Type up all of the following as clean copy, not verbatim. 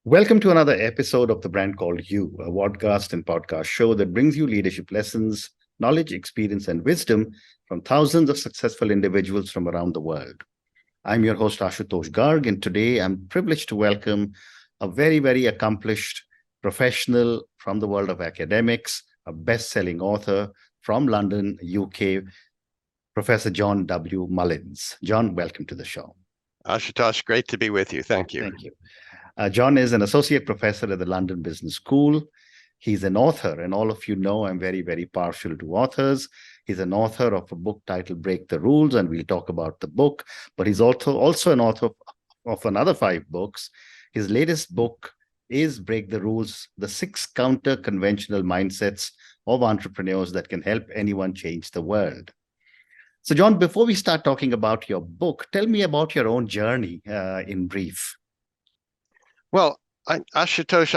Welcome to another episode of The Brand Called You, a vodcast and podcast show that brings you leadership lessons, knowledge, experience, and wisdom from thousands of successful individuals from around the world. I'm your host, Ashutosh Garg, and today I'm privileged to welcome a very, very accomplished professional from the world of academics, a best-selling author from London, UK, Professor John W. Mullins. John, welcome to the show. Ashutosh, great to be with you. Thank you. Thank you. John is an associate professor at the London Business School. He's an author, and all of you know I'm very, very partial to authors. He's an author of a book titled Break the Rules, and we'll talk about the book. But he's also an author of another 5 books. His latest book is Break the Rules, the 6 counter-conventional mindsets of entrepreneurs that can help anyone change the world. So, John, before we start talking about your book, tell me about your own journey in brief. Well, Ashutosh,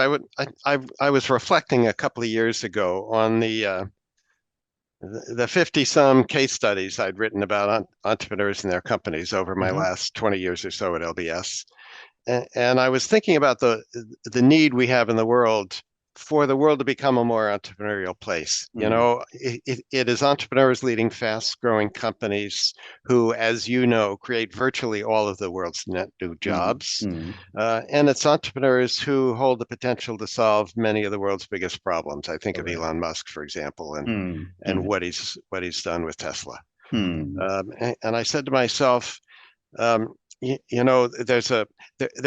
I was reflecting a couple of years ago on the 50-some case studies I'd written about entrepreneurs and their companies over my last 20 years or so at LBS, and I was thinking about the need we have in the world for the world to become a more entrepreneurial place. You know, it is entrepreneurs leading fast-growing companies who, as you know, create virtually all of the world's net new jobs. And it's entrepreneurs who hold the potential to solve many of the world's biggest problems. I think of Elon Musk, for example, and what he's done with Tesla. And I said to myself, you know, there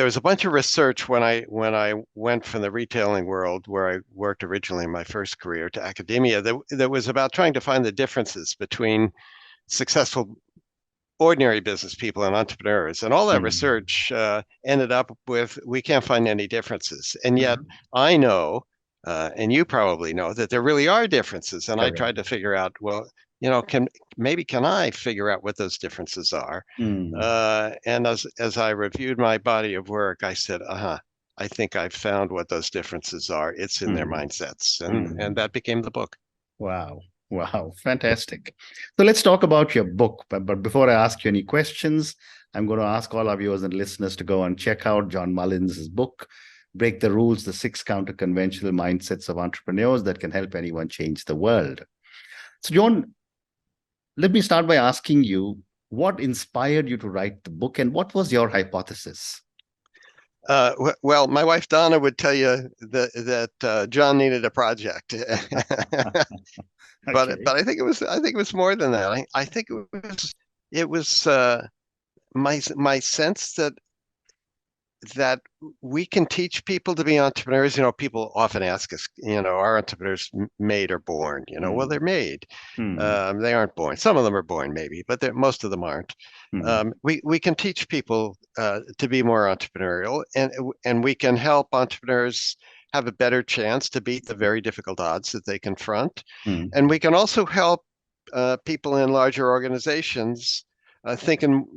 was a bunch of research when I went from the retailing world, where I worked originally in my first career, to academia, that was about trying to find the differences between successful ordinary business people and entrepreneurs. And all that research ended up with, we can't find any differences. And yet I know, and you probably know, that there really are differences. And I tried to figure out, well, you know, can I figure out what those differences are? And as I reviewed my body of work, I said, I think I've found what those differences are. It's in their mindsets. And that became the book. Wow. Fantastic. So let's talk about your book. But before I ask you any questions, I'm going to ask all our viewers and listeners to go and check out John Mullins' book, Break the Rules, the 6 counter-conventional mindsets of entrepreneurs that can help anyone change the world. So John, let me start by asking you, what inspired you to write the book, and what was your hypothesis? Well, my wife Donna would tell you that John needed a project, but I think it was more than that. I think it was my sense that we can teach people to be entrepreneurs. You know, people often ask us, you know, are entrepreneurs made or born? You know, well, they're made. They aren't born. Some of them are born, maybe, but most of them aren't. We can teach people to be more entrepreneurial, and we can help entrepreneurs have a better chance to beat the very difficult odds that they confront. And we can also help people in larger organizations think and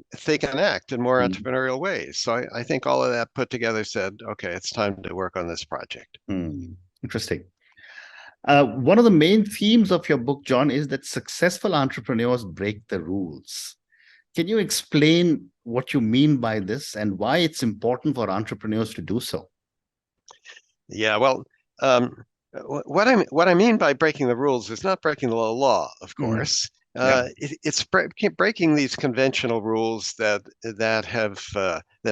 act in more entrepreneurial ways. So I think all of that put together said, okay, it's time to work on this project. Interesting. One of the main themes of your book, John, is that successful entrepreneurs break the rules. Can you explain what you mean by this and why it's important for entrepreneurs to do so? Yeah, well, what I mean by breaking the rules is not breaking the law, of course. It's breaking these conventional rules that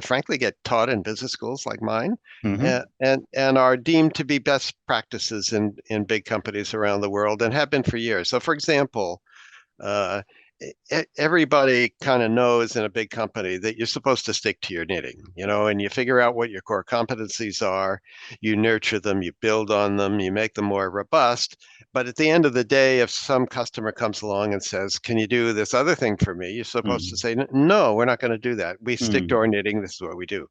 frankly get taught in business schools like mine, and are deemed to be best practices in big companies around the world, and have been for years. So, for example, everybody kind of knows in a big company that you're supposed to stick to your knitting, you know, and you figure out what your core competencies are, you nurture them, you build on them, you make them more robust. But at the end of the day, if some customer comes along and says, can you do this other thing for me? You're supposed to say, no, we're not going to do that. We stick to our knitting. This is what we do.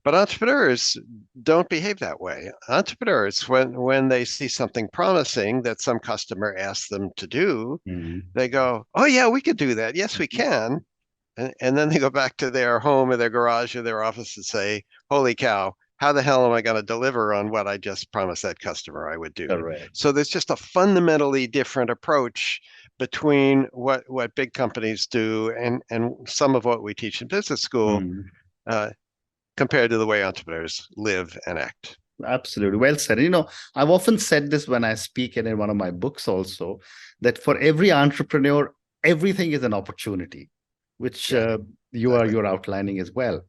But entrepreneurs don't behave that way. Entrepreneurs, when they see something promising that some customer asks them to do, they go, oh yeah, we could do that. Yes, we can. And then they go back to their home or their garage or their office and say, holy cow, how the hell am I going to deliver on what I just promised that customer I would do? So there's just a fundamentally different approach between what big companies do and some of what we teach in business school. compared to the way entrepreneurs live and act. Absolutely. Well said. I've often said this when I speak and in one of my books also, that for every entrepreneur, everything is an opportunity, which you're outlining as well.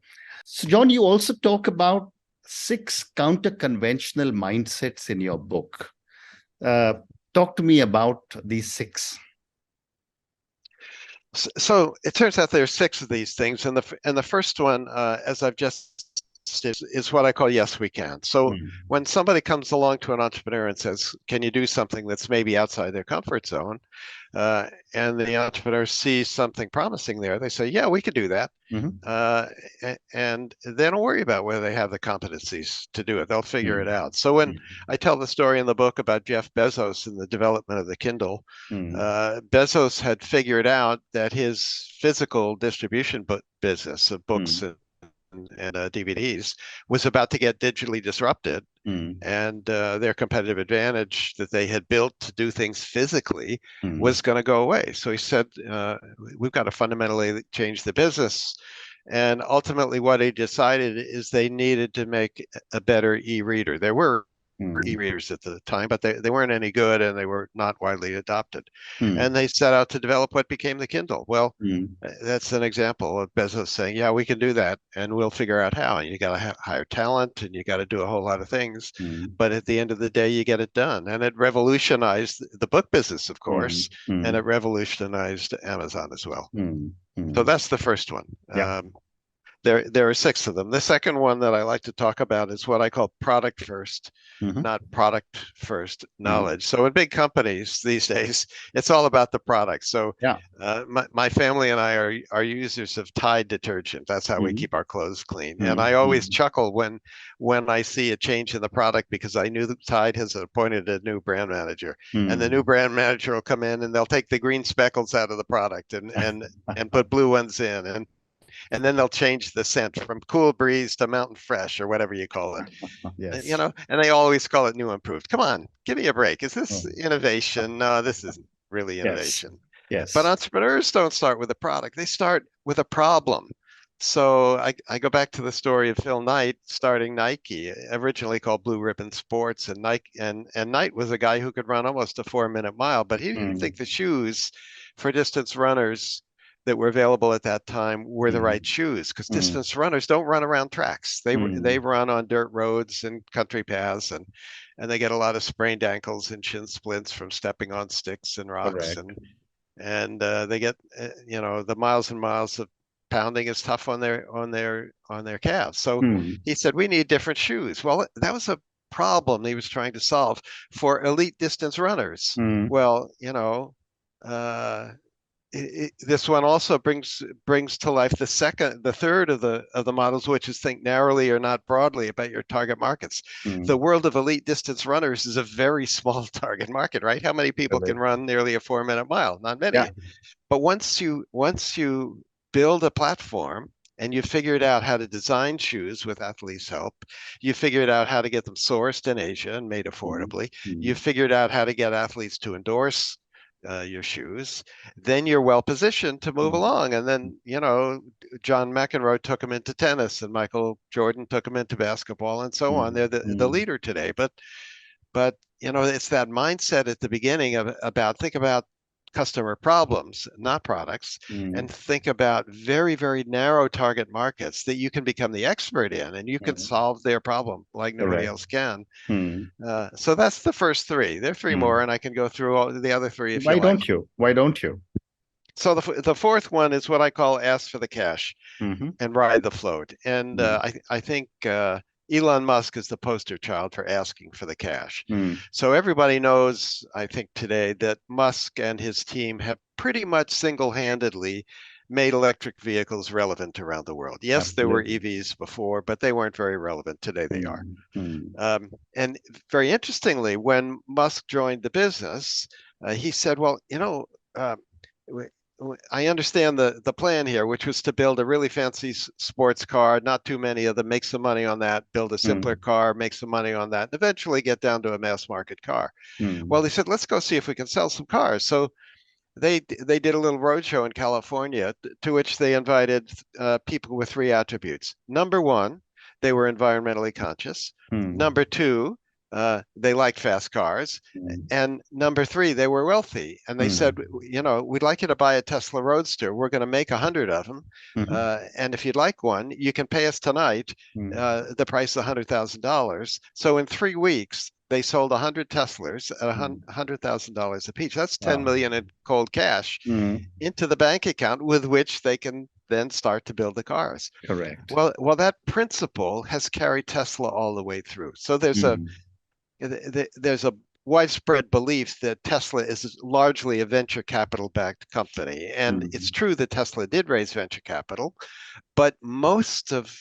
So, John, you also talk about 6 counter-conventional mindsets in your book. Talk to me about these 6. So it turns out there's 6 of these things, and the first one, as I've just is what I call yes, we can. So when somebody comes along to an entrepreneur and says, can you do something that's maybe outside their comfort zone? And the entrepreneur sees something promising there, they say, yeah, we could do that. And they don't worry about whether they have the competencies to do it. They'll figure it out. So when I tell the story in the book about Jeff Bezos and the development of the Kindle, Bezos had figured out that his physical distribution business of books and DVDs was about to get digitally disrupted, and their competitive advantage that they had built to do things physically was going to go away. So he said, we've got to fundamentally change the business. And ultimately what he decided is they needed to make a better e-reader. There were e-readers at the time, but they weren't any good, and they were not widely adopted. And they set out to develop what became the Kindle. Well, that's an example of Bezos saying, yeah, we can do that, and we'll figure out how. And you got to hire talent, and you got to do a whole lot of things. But at the end of the day, you get it done. And it revolutionized the book business, of course, and it revolutionized Amazon as well. So that's the first one. There are 6 of them. The second one that I like to talk about is what I call product first, not product first knowledge. So in big companies these days, it's all about the product. So my family and I are users of Tide detergent. That's how we keep our clothes clean. And I always chuckle when I see a change in the product, because I knew that Tide has appointed a new brand manager, and the new brand manager will come in and they'll take the green speckles out of the product and put blue ones in, and then they'll change the scent from Cool Breeze to Mountain Fresh, or whatever you call it. And they always call it new improved. Come on, give me a break. Is this innovation? No, this isn't really innovation. Yes. But entrepreneurs don't start with a product. They start with a problem. So I go back to the story of Phil Knight starting Nike, originally called Blue Ribbon Sports, and Nike and Knight was a guy who could run almost a 4-minute mile, but he didn't think the shoes for distance runners that were available at that time were the right shoes, because distance runners don't run around tracks. They run on dirt roads and country paths, and they get a lot of sprained ankles and shin splints from stepping on sticks and rocks. Correct. And they get the miles and miles of pounding is tough on their calves. So he said, we need different shoes. Well, that was a problem he was trying to solve for elite distance runners. Well, this one also brings to life the third of the models, which is think narrowly or not broadly about your target markets. The world of elite distance runners is a very small target market, right? How many people can run nearly a 4-minute mile? Not many. But once you build a platform and you figured out how to design shoes with athletes' help, you figured out how to get them sourced in Asia and made affordably, you figured out how to get athletes to endorse your shoes, then you're well positioned to move along. And then, John McEnroe took him into tennis, and Michael Jordan took him into basketball, and so on. They're the leader today. But it's that mindset at the beginning think about customer problems, not products, and think about very, very narrow target markets that you can become the expert in, and you can solve their problem like nobody else can. So that's the first 3. There are 3 more, and I can go through all the other 3 if you like. Why don't you? So the fourth one is what I call ask for the cash and ride the float. And I think Elon Musk is the poster child for asking for the cash. So everybody knows, I think today, that Musk and his team have pretty much single-handedly made electric vehicles relevant around the world. Yes, Absolutely. There were EVs before, but they weren't very relevant. Today they are. And very interestingly, when Musk joined the business, he said, well, I understand the plan here, which was to build a really fancy sports car, not too many of them, make some money on that, build a simpler car, make some money on that, and eventually get down to a mass market car. Well, they said, let's go see if we can sell some cars. So they did a little roadshow in California, to which they invited people with 3 attributes. Number 1, they were environmentally conscious. Number two, they liked fast cars. And number three, they were wealthy. And they said, we'd like you to buy a Tesla Roadster. We're going to make 100 of them. And if you'd like one, you can pay us tonight the price of $100,000. So in 3 weeks, they sold 100 Teslas at $100,000 a piece. That's 10 million in cold cash into the bank account with which they can then start to build the cars. Correct. Well, that principle has carried Tesla all the way through. So there's a widespread belief that Tesla is largely a venture capital backed company. And it's true that Tesla did raise venture capital, but most of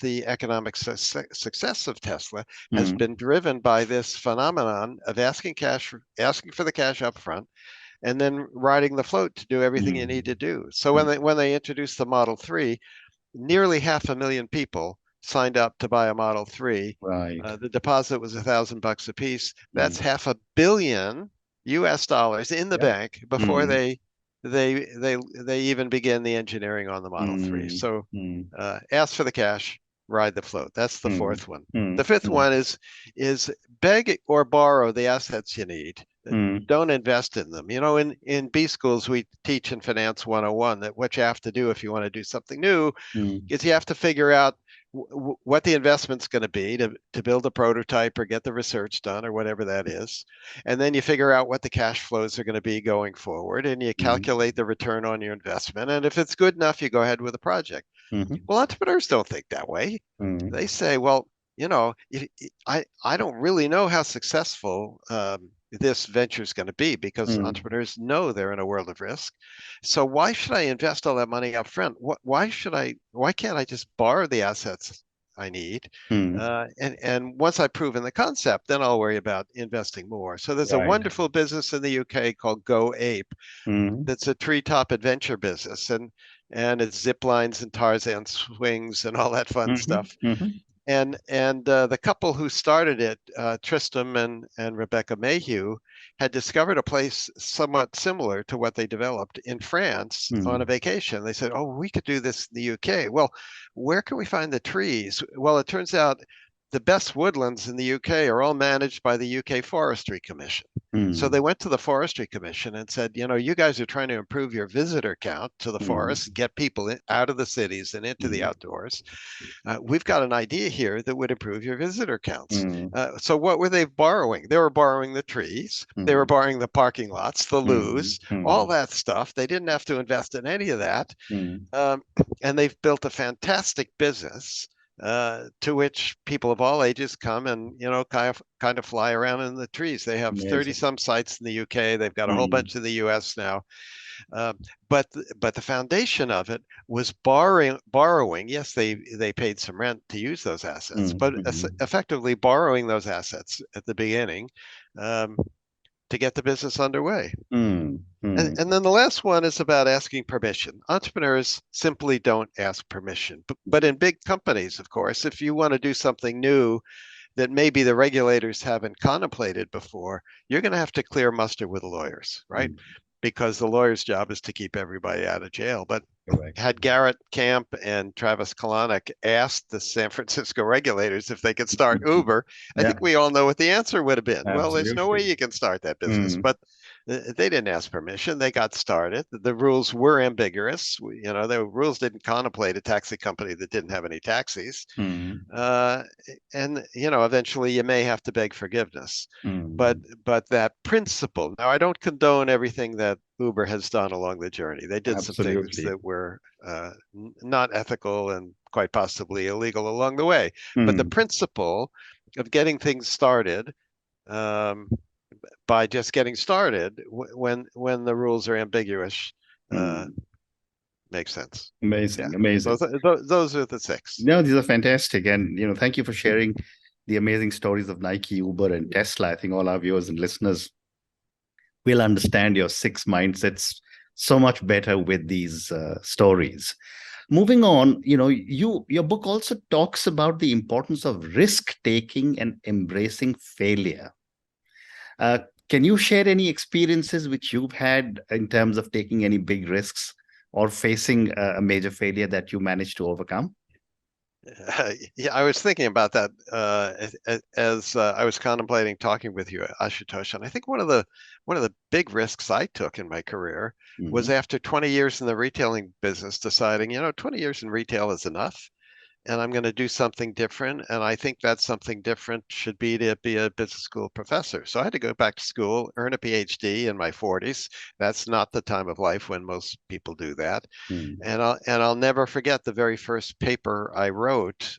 the economic success of Tesla has been driven by this phenomenon of asking for the cash up front and then riding the float to do everything you need to do. So when they introduced the Model 3, nearly 500,000 people signed up to buy a Model 3. Right. The deposit was $1,000 a piece. That's $500 million US in the bank before they even begin the engineering on the Model 3. So ask for the cash, ride the float. That's the fourth one. The fifth one is beg or borrow the assets you need. Don't invest in them. In B schools, we teach in Finance 101 that what you have to do if you want to do something new is you have to figure out what the investment's going to be to build a prototype or get the research done or whatever that is. And then you figure out what the cash flows are going to be going forward, and you calculate the return on your investment. And if it's good enough, you go ahead with the project. Well, entrepreneurs don't think that way. They say, well, I don't really know how successful this venture is going to be, because entrepreneurs know they're in a world of risk. So why should I invest all that money up front? Why can't I just borrow the assets I need? And once I've proven the concept, then I'll worry about investing more. So there's a wonderful business in the UK called Go Ape. That's a treetop adventure business. And it's zip lines and Tarzan swings and all that fun stuff. And the couple who started it, Tristram and Rebecca Mayhew, had discovered a place somewhat similar to what they developed in France on a vacation. They said, oh, we could do this in the UK. Well, where can we find the trees? Well, it turns out the best woodlands in the UK are all managed by the UK Forestry Commission. So they went to the Forestry Commission and said, you guys are trying to improve your visitor count to the forest, get people out of the cities and into the outdoors. We've got an idea here that would improve your visitor counts. So what were they borrowing? They were borrowing the trees. They were borrowing the parking lots, the loos, all that stuff. They didn't have to invest in any of that. And they've built a fantastic business to which people of all ages come and, kind of fly around in the trees. They have 30 some sites in the UK. They've got a whole bunch in the US now. But the foundation of it was borrowing. Yes, they paid some rent to use those assets, but effectively borrowing those assets at the beginning to get the business underway. And then the last one is about asking permission. Entrepreneurs simply don't ask permission. But in big companies, of course, if you want to do something new that maybe the regulators haven't contemplated before, you're going to have to clear muster with the lawyers, right? Because the lawyer's job is to keep everybody out of jail. But had Garrett Camp and Travis Kalanick asked the San Francisco regulators if they could start Uber, I think we all know what the answer would have been. Absolutely. Well, there's no way you can start that business. But they didn't ask permission. They got started. The rules were ambiguous. The rules didn't contemplate a taxi company that didn't have any taxis. And eventually you may have to beg forgiveness. But that principle. Now, I don't condone everything that Uber has done along the journey. They did some things that were not ethical and quite possibly illegal along the way. But the principle of getting things started by just getting started when the rules are ambiguous makes sense. Amazing. Those are the 6. No, these are fantastic. And, thank you for sharing the amazing stories of Nike, Uber, and Tesla. I think all our viewers and listeners will understand your 6 mindsets so much better with these stories. Moving on, your book also talks about the importance of risk-taking and embracing failure. Can you share any experiences which you've had in terms of taking any big risks or facing a major failure that you managed to overcome? Yeah, I was thinking about that as I was contemplating talking with you, Ashutosh, and I think one of the big risks I took in my career was Mhm. after 20 years in the retailing business, deciding, 20 years in retail is enough, and I'm going to do something different. And I think that something different should be to be a business school professor. So I had to go back to school, earn a PhD in my 40s. That's not the time of life when most people do that. Mhm. And I'll never forget the very first paper I wrote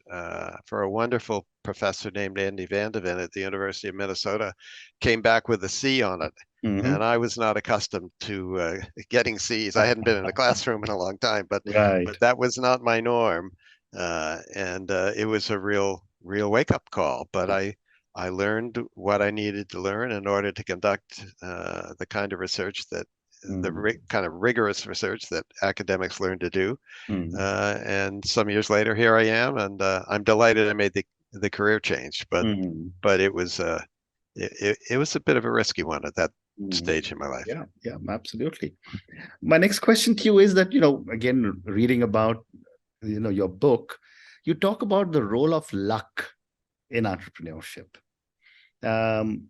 for a wonderful professor named Andy Vandeven at the University of Minnesota. Came back with a C on it. Mhm. And I was not accustomed to getting C's. I hadn't been in the classroom in a long time, Right. but that was not my norm, and it was a real wake up call. But I learned what I needed to learn in order to conduct the kind of research that Mhm. kind of rigorous research that academics learn to do. Mhm. And some years later, here I am, and I'm delighted I made the career change. Mhm. But it was a bit of a risky one at that Mhm. stage in my life. Yeah, yeah, absolutely. My next question to you is that, again, reading about, your book, you talk about the role of luck in entrepreneurship. Um,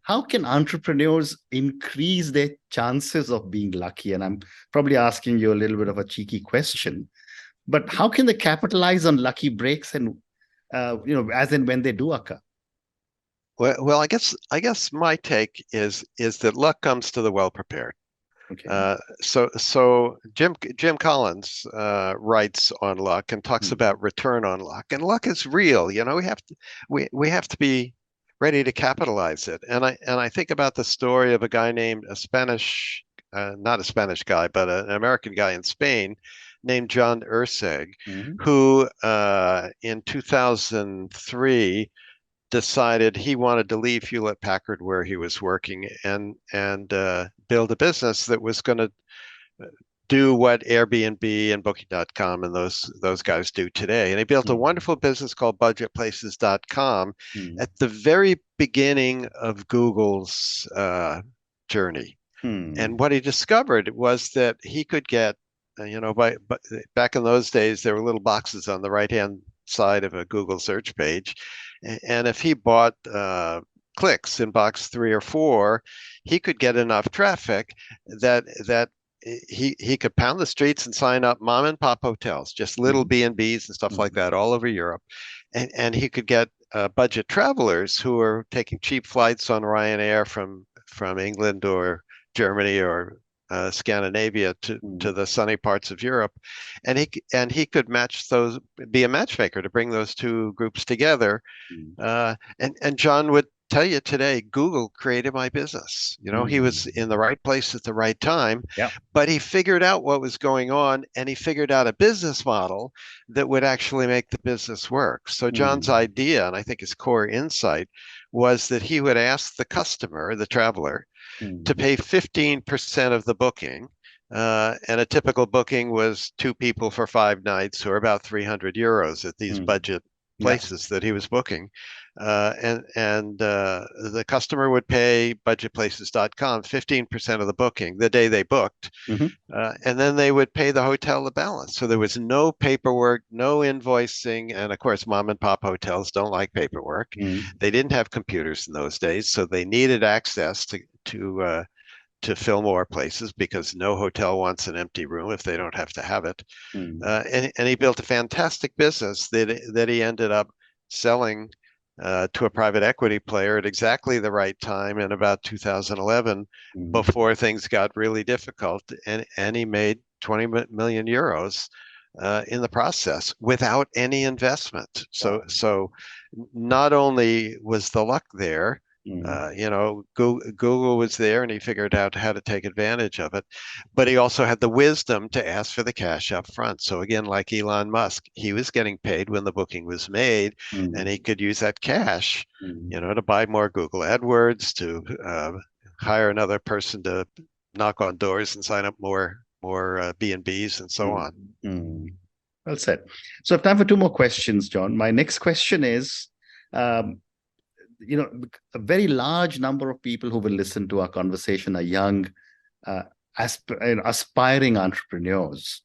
how can entrepreneurs increase their chances of being lucky? And I'm probably asking you a little bit of a cheeky question, but how can they capitalize on lucky breaks and, as and when they do occur? Well, I guess my take is that luck comes to the well prepared. Okay. So Jim Collins writes on luck and talks Mm. about return on luck, and luck is real. We have to be ready to capitalize it. And I think about the story of a guy named a Spanish, not a Spanish guy, but an American guy in Spain named John Urseg, Mhm. who in 2003 decided he wanted to leave Hewlett Packard where he was working and build a business that was going to do what Airbnb and Booking.com and those guys do today. And he built a Mhm. wonderful business called budgetplaces.com Mhm. at the very beginning of Google's journey. And Mhm. what he discovered was that he could get, but back in those days, there were little boxes on the right-hand side of a Google search page. And if he bought clicks in box 3 or 4, he could get enough traffic that he could pound the streets and sign up mom and pop hotels, just little Mhm. B&Bs and stuff like Mhm. that all over Europe. And he could get budget travelers who are taking cheap flights on Ryanair from England or Germany or Scandinavia to Mhm. the sunny parts of Europe, and he could be a matchmaker to bring those two groups together. Mhm. And John would tell you today, Google created my business. He was Mhm. in the right place at the right time, Yeah. but he figured out what was going on, and he figured out a business model that would actually make the business work. So John's Mhm. idea, and I think his core insight, was that he would ask the customer, the traveler, to Mhm. pay 15% of the booking. And a typical booking was two people for 5 nights, or about 300 euros at these Mhm. budget Yeah. places that he was booking. And the customer would pay budgetplaces.com 15% of the booking the day they booked. Mhm. And then they would pay the hotel the balance. So there was no paperwork, no invoicing. And of course, mom and pop hotels don't like paperwork. Mhm. They didn't have computers in those days, so they needed access to fill more places because no hotel wants an empty room if they don't have to have it. Mhm. And he built a fantastic business that he ended up selling to a private equity player at exactly the right time in about 2011, Mhm. before things got really difficult. And he made 20 million euros in the process without any investment. So, Wow. so not only was the luck there, Mhm. Google was there and he figured out how to take advantage of it, but he also had the wisdom to ask for the cash up front. So again, like Elon Musk, he was getting paid when the booking was made, and Mhm. he could use that cash, Mhm. to buy more Google AdWords, to hire another person to knock on doors and sign up more B&Bs and so Mhm. on. Mhm. Well said. So I have time for two more questions, John. My next question is, um, a very large number of people who will listen to our conversation are young, uh, aspiring entrepreneurs.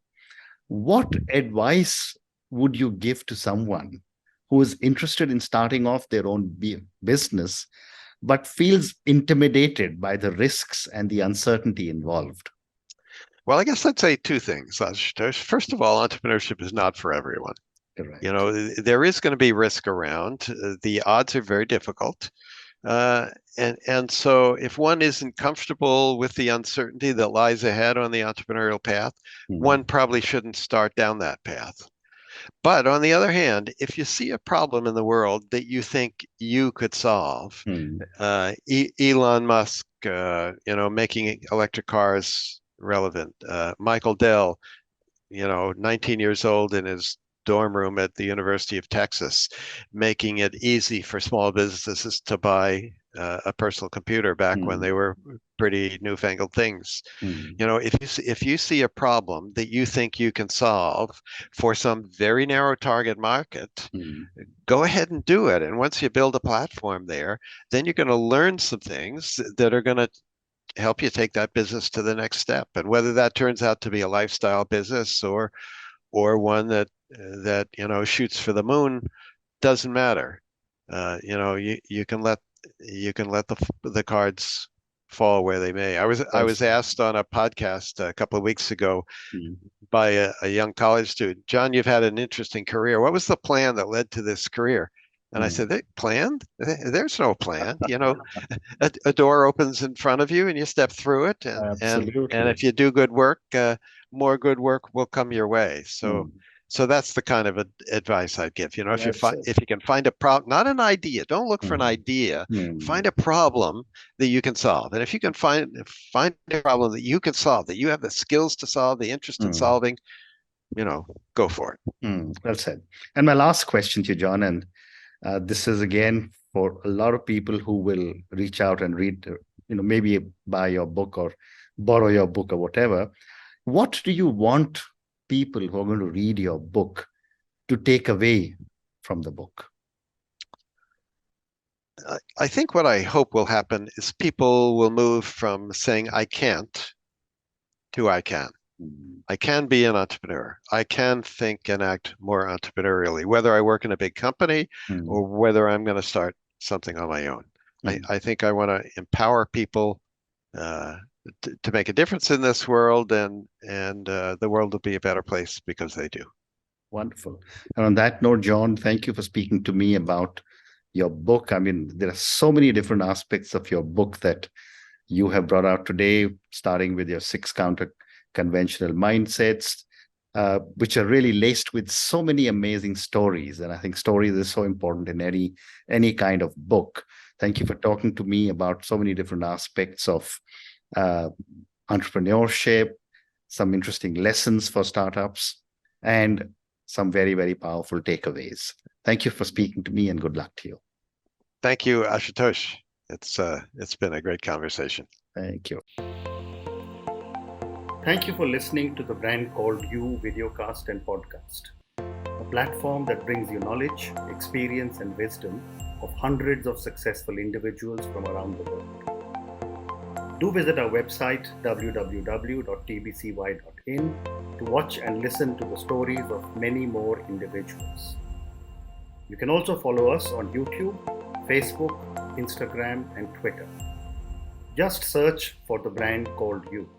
What advice would you give to someone who is interested in starting off their own business, but feels intimidated by the risks and the uncertainty involved? Well, I guess I'd say two things, Ashutosh. First of all, entrepreneurship is not for everyone. Correct. There is going to be risk around. The odds are very difficult. And so if one isn't comfortable with the uncertainty that lies ahead on the entrepreneurial path, one probably shouldn't start down that path. But on the other hand, if you see a problem in the world that you think you could solve, Elon Musk, making electric cars relevant, Michael Dell, 19 years old in his dorm room at the University of Texas, making it easy for small businesses to buy a personal computer back when they were pretty newfangled things. If you see a problem that you think you can solve for some very narrow target market, go ahead and do it. And once you build a platform there, then you're going to learn some things that are going to help you take that business to the next step. And whether that turns out to be a lifestyle business or one that shoots for the moon, doesn't matter. You can let the cards fall where they may. I was asked on a podcast a couple of weeks ago by a young college student, John, you've had an interesting career. What was the plan that led to this career? And I said, they planned? There's no plan. A door opens in front of you and you step through it. And if you do good work, more good work will come your way. So that's the kind of advice I'd give. If you can find a problem, not an idea, don't look for an idea, find a problem that you can solve. And if you can find a problem that you can solve, that you have the skills to solve, the interest in solving, go for it. Well said. And my last question to you, John, and this is again for a lot of people who will reach out and read, maybe buy your book or borrow your book or whatever. What do you want people who are going to read your book to take away from the book? I think what I hope will happen is people will move from saying I can't to I can. I can be an entrepreneur. I can think and act more entrepreneurially, whether I work in a big company or whether I'm going to start something on my own. I think I want to empower people to make a difference in this world, and the world will be a better place because they do. Wonderful. And on that note, John, thank you for speaking to me about your book. I mean, there are so many different aspects of your book that you have brought out today, starting with your 6 counter-conventional mindsets, which are really laced with so many amazing stories. And I think stories is so important in any kind of book. Thank you for talking to me about so many different aspects of entrepreneurship, some interesting lessons for startups, and some very, very powerful takeaways. Thank you for speaking to me, and good luck to you. Thank you, Ashutosh. It's been a great conversation. Thank you. Thank you for listening to the Brand Called You videocast and podcast, a platform that brings you knowledge, experience, and wisdom of hundreds of successful individuals from around the world. Do visit our website www.tbcy.in to watch and listen to the stories of many more individuals. You can also follow us on YouTube, Facebook, Instagram, and Twitter. Just search for The Brand Called You.